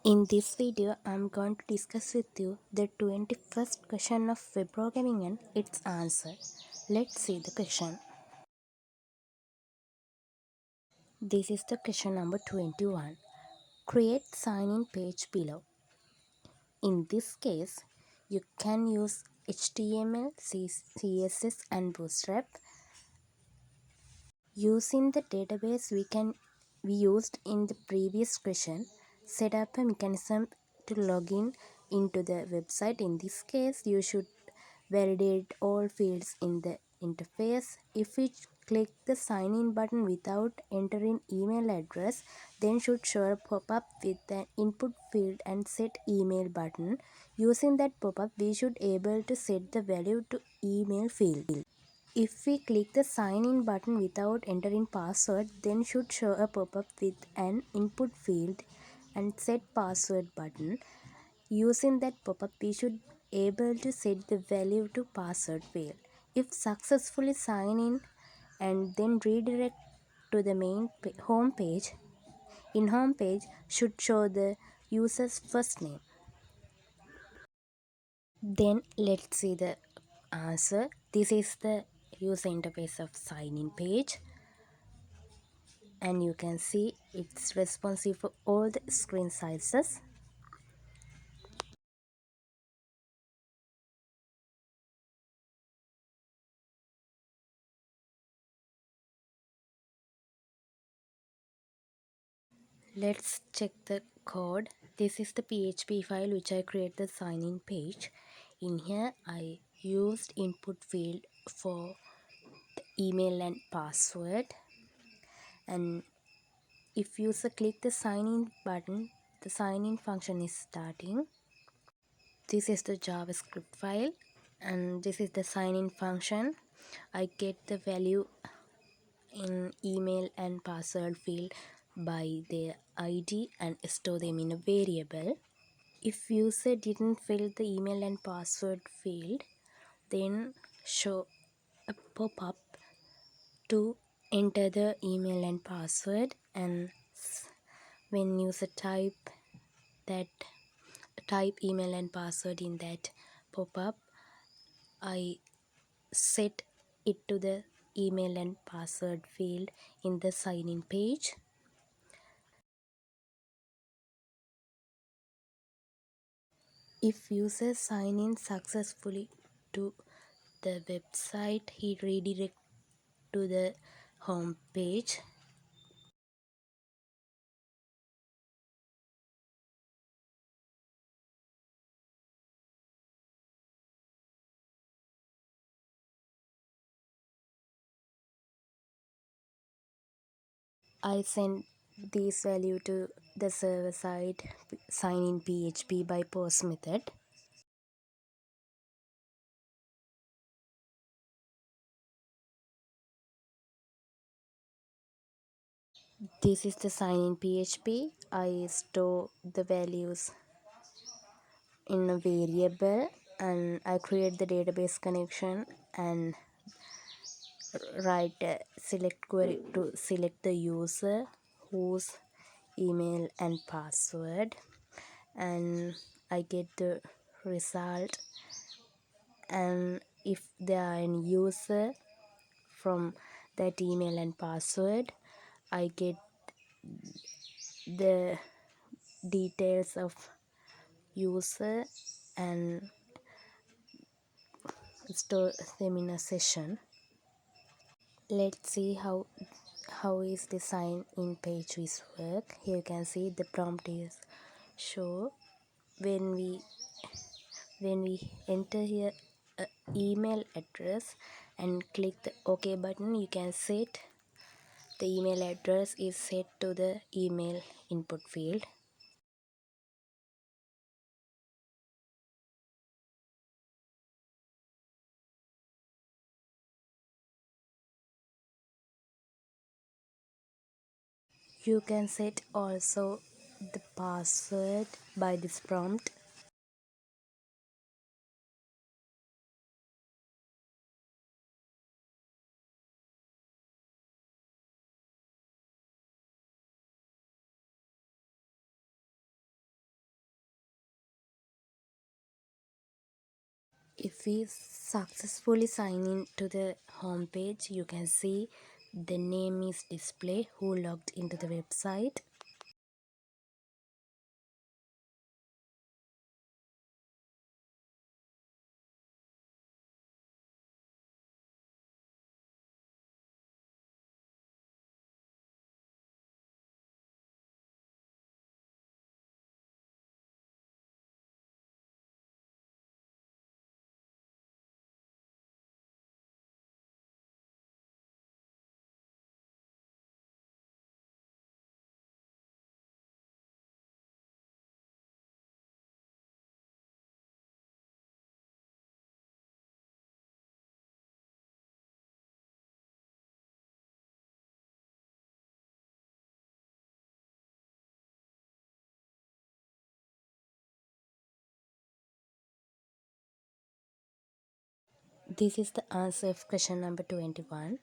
In this video, I'm going to discuss with you the 21st question of web programming and its answer. Let's see the question. This is the question number 21. Create sign-in page below. In this case, you can use HTML, CSS and Bootstrap. Using the database we used in the previous question, set up a mechanism to log in into the website. In this case, you should validate all fields in the interface. If we click the sign in button without entering email address, then should show a pop-up with an input field and set email button. Using that pop-up, we should able to set the value to email field. If we click the sign in button without entering password, then should show a pop-up with an input field and set password button. Using that pop-up, we should able to set the value to password field. If successfully sign in and then redirect to the main home page, in home page should show the user's first name. Then let's see the answer. This is the user interface of sign in page, and you can see it's responsive for all the screen sizes. Let's check the code. This is the PHP file which I create the sign in page. In here I used input field for email and password, and if user click the sign in button, the sign in function is starting. This is the JavaScript file, and this is the sign in function. I get the value in email and password field by their ID and store them in a variable. If user didn't fill the email and password field, then show a pop-up to enter the email and password, and when user type email and password in that pop-up, I set it to the email and password field in the sign in page. If user sign in successfully to the website, he redirect to the home page. I send this value to the server side sign in PHP by post method. This is the sign in PHP. I store the values in a variable, and I create the database connection and write a select query to select the user whose email and password, and I get the result. And if there are any user from that email and password, I get the details of user and store them in a session. Let's see how is the sign in page is work. Here you can see the prompt is show. When we enter here a email address and click the OK button, you can set the email address is set to the email input field. You can set also the password by this prompt. If we successfully sign in to the home page, you can see the name is display who logged into the website. This is the answer of question number 21.